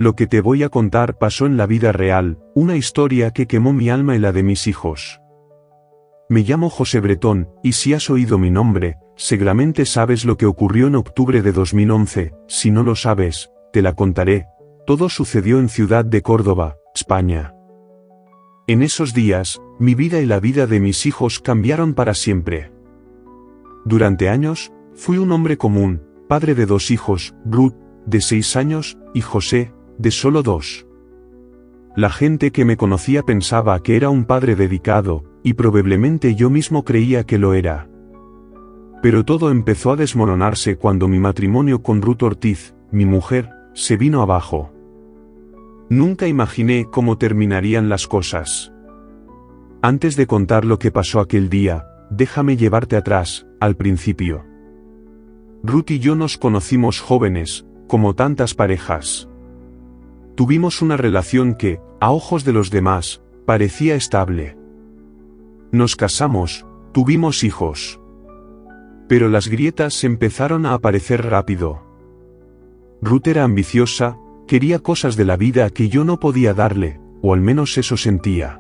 Lo que te voy a contar pasó en la vida real, una historia que quemó mi alma y la de mis hijos. Me llamo José Bretón, y si has oído mi nombre, seguramente sabes lo que ocurrió en octubre de 2011, si no lo sabes, te la contaré. Todo sucedió en Ciudad de Córdoba, España. En esos días, mi vida y la vida de mis hijos cambiaron para siempre. Durante años, fui un hombre común, padre de 2 hijos, Ruth, de 6 años, y José, de solo 2. La gente que me conocía pensaba que era un padre dedicado, y probablemente yo mismo creía que lo era. Pero todo empezó a desmoronarse cuando mi matrimonio con Ruth Ortiz, mi mujer, se vino abajo. Nunca imaginé cómo terminarían las cosas. Antes de contar lo que pasó aquel día, déjame llevarte atrás, al principio. Ruth y yo nos conocimos jóvenes, como tantas parejas. Tuvimos una relación que, a ojos de los demás, parecía estable. Nos casamos, tuvimos hijos. Pero las grietas empezaron a aparecer rápido. Ruth era ambiciosa, quería cosas de la vida que yo no podía darle, o al menos eso sentía.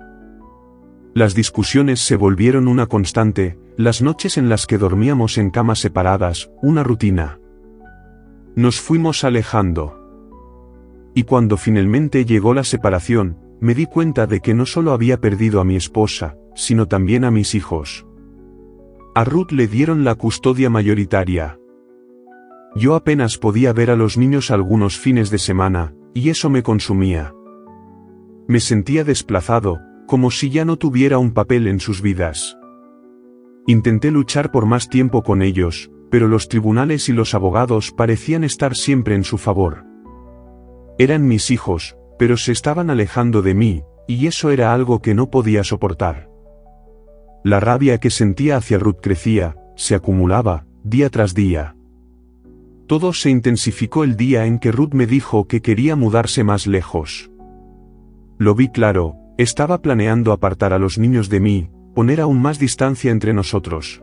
Las discusiones se volvieron una constante, las noches en las que dormíamos en camas separadas, una rutina. Nos fuimos alejando. Y cuando finalmente llegó la separación, me di cuenta de que no solo había perdido a mi esposa, sino también a mis hijos. A Ruth le dieron la custodia mayoritaria. Yo apenas podía ver a los niños algunos fines de semana, y eso me consumía. Me sentía desplazado, como si ya no tuviera un papel en sus vidas. Intenté luchar por más tiempo con ellos, pero los tribunales y los abogados parecían estar siempre en su favor. Eran mis hijos, pero se estaban alejando de mí, y eso era algo que no podía soportar. La rabia que sentía hacia Ruth crecía, se acumulaba, día tras día. Todo se intensificó el día en que Ruth me dijo que quería mudarse más lejos. Lo vi claro, estaba planeando apartar a los niños de mí, poner aún más distancia entre nosotros.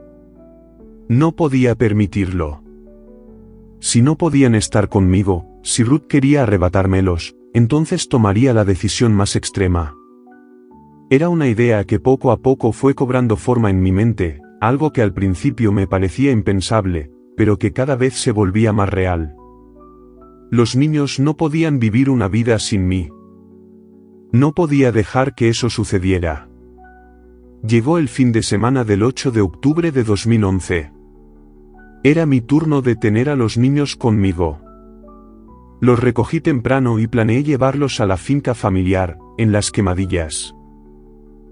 No podía permitirlo. Si no podían estar conmigo, si Ruth quería arrebatármelos, entonces tomaría la decisión más extrema. Era una idea que poco a poco fue cobrando forma en mi mente, algo que al principio me parecía impensable, pero que cada vez se volvía más real. Los niños no podían vivir una vida sin mí. No podía dejar que eso sucediera. Llegó el fin de semana del 8 de octubre de 2011. Era mi turno de tener a los niños conmigo. Los recogí temprano y planeé llevarlos a la finca familiar, en Las Quemadillas.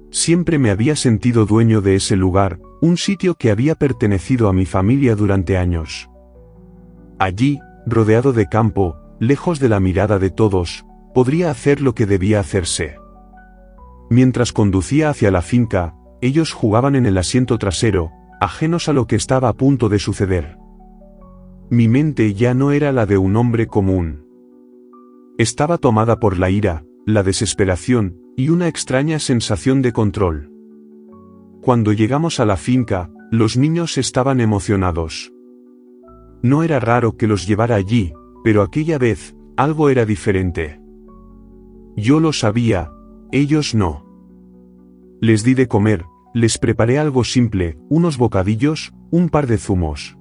Siempre me había sentido dueño de ese lugar, un sitio que había pertenecido a mi familia durante años. Allí, rodeado de campo, lejos de la mirada de todos, podría hacer lo que debía hacerse. Mientras conducía hacia la finca, ellos jugaban en el asiento trasero, ajenos a lo que estaba a punto de suceder. Mi mente ya no era la de un hombre común. Estaba tomada por la ira, la desesperación, y una extraña sensación de control. Cuando llegamos a la finca, los niños estaban emocionados. No era raro que los llevara allí, pero aquella vez, algo era diferente. Yo lo sabía, ellos no. Les di de comer, les preparé algo simple, unos bocadillos, un par de zumos.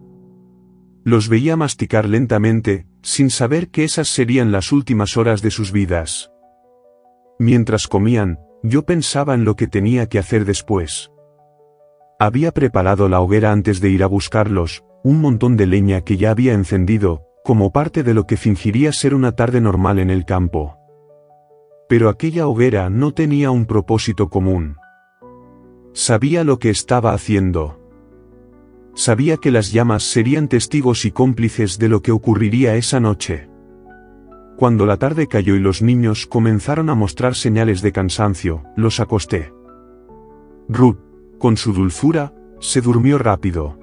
Los veía masticar lentamente, sin saber que esas serían las últimas horas de sus vidas. Mientras comían, yo pensaba en lo que tenía que hacer después. Había preparado la hoguera antes de ir a buscarlos, un montón de leña que ya había encendido, como parte de lo que fingiría ser una tarde normal en el campo. Pero aquella hoguera no tenía un propósito común. Sabía lo que estaba haciendo. Sabía que las llamas serían testigos y cómplices de lo que ocurriría esa noche. Cuando la tarde cayó y los niños comenzaron a mostrar señales de cansancio, los acosté. Ruth, con su dulzura, se durmió rápido.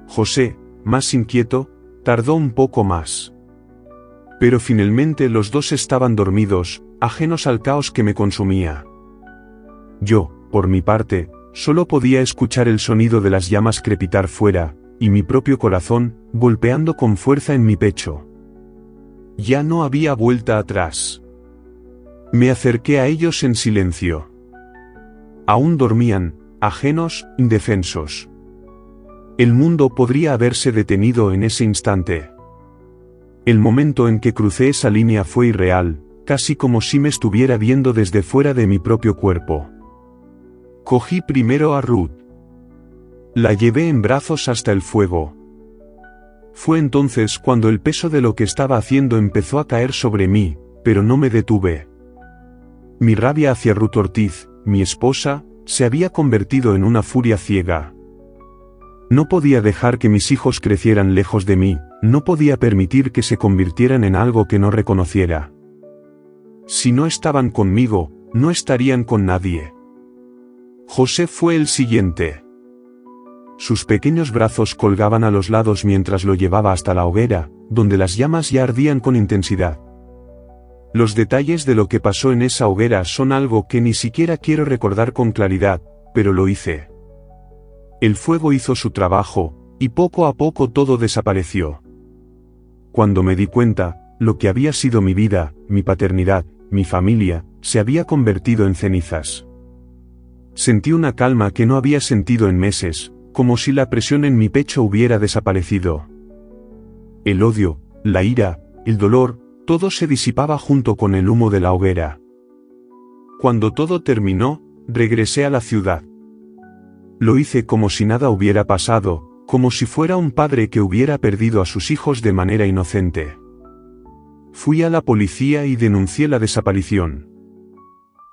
José, más inquieto, tardó un poco más. Pero finalmente los dos estaban dormidos, ajenos al caos que me consumía. Yo, por mi parte, solo podía escuchar el sonido de las llamas crepitar fuera, y mi propio corazón, golpeando con fuerza en mi pecho. Ya no había vuelta atrás. Me acerqué a ellos en silencio. Aún dormían, ajenos, indefensos. El mundo podría haberse detenido en ese instante. El momento en que crucé esa línea fue irreal, casi como si me estuviera viendo desde fuera de mi propio cuerpo. Cogí primero a Ruth. La llevé en brazos hasta el fuego. Fue entonces cuando el peso de lo que estaba haciendo empezó a caer sobre mí, pero no me detuve. Mi rabia hacia Ruth Ortiz, mi esposa, se había convertido en una furia ciega. No podía dejar que mis hijos crecieran lejos de mí, no podía permitir que se convirtieran en algo que no reconociera. Si no estaban conmigo, no estarían con nadie. José fue el siguiente. Sus pequeños brazos colgaban a los lados mientras lo llevaba hasta la hoguera, donde las llamas ya ardían con intensidad. Los detalles de lo que pasó en esa hoguera son algo que ni siquiera quiero recordar con claridad, pero lo hice. El fuego hizo su trabajo, y poco a poco todo desapareció. Cuando me di cuenta, lo que había sido mi vida, mi paternidad, mi familia, se había convertido en cenizas. Sentí una calma que no había sentido en meses, como si la presión en mi pecho hubiera desaparecido. El odio, la ira, el dolor, todo se disipaba junto con el humo de la hoguera. Cuando todo terminó, regresé a la ciudad. Lo hice como si nada hubiera pasado, como si fuera un padre que hubiera perdido a sus hijos de manera inocente. Fui a la policía y denuncié la desaparición.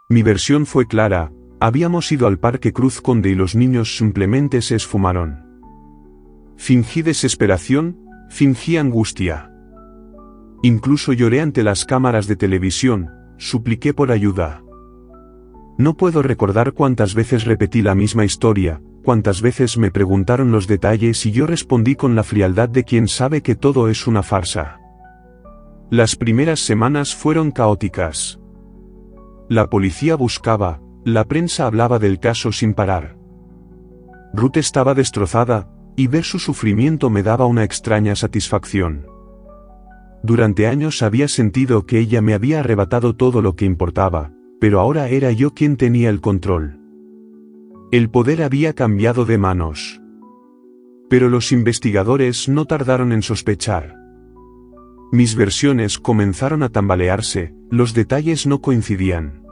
Mi versión fue clara: habíamos ido al Parque Cruz Conde y los niños simplemente se esfumaron. Fingí desesperación, fingí angustia. Incluso lloré ante las cámaras de televisión, supliqué por ayuda. No puedo recordar cuántas veces repetí la misma historia, cuántas veces me preguntaron los detalles y yo respondí con la frialdad de quien sabe que todo es una farsa. Las primeras semanas fueron caóticas. La policía buscaba, la prensa hablaba del caso sin parar. Ruth estaba destrozada, y ver su sufrimiento me daba una extraña satisfacción. Durante años había sentido que ella me había arrebatado todo lo que importaba, pero ahora era yo quien tenía el control. El poder había cambiado de manos. Pero los investigadores no tardaron en sospechar. Mis versiones comenzaron a tambalearse, los detalles no coincidían.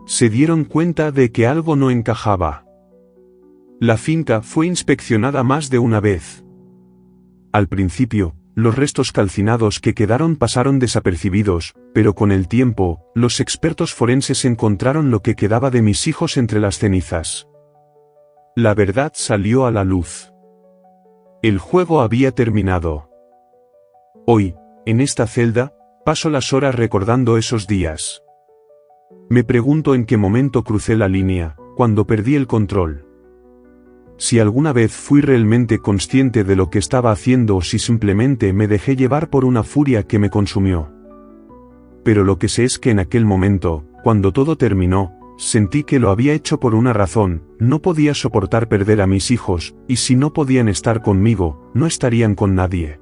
Se dieron cuenta de que algo no encajaba. La finca fue inspeccionada más de una vez. Al principio, los restos calcinados que quedaron pasaron desapercibidos, pero con el tiempo, los expertos forenses encontraron lo que quedaba de mis hijos entre las cenizas. La verdad salió a la luz. El juego había terminado. Hoy, en esta celda, paso las horas recordando esos días. Me pregunto en qué momento crucé la línea, cuando perdí el control. Si alguna vez fui realmente consciente de lo que estaba haciendo o si simplemente me dejé llevar por una furia que me consumió. Pero lo que sé es que en aquel momento, cuando todo terminó, sentí que lo había hecho por una razón: no podía soportar perder a mis hijos, y si no podían estar conmigo, no estarían con nadie.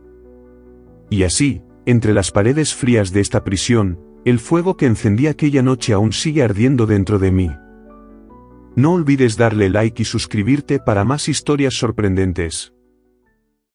Y así, entre las paredes frías de esta prisión, el fuego que encendí aquella noche aún sigue ardiendo dentro de mí. No olvides darle like y suscribirte para más historias sorprendentes.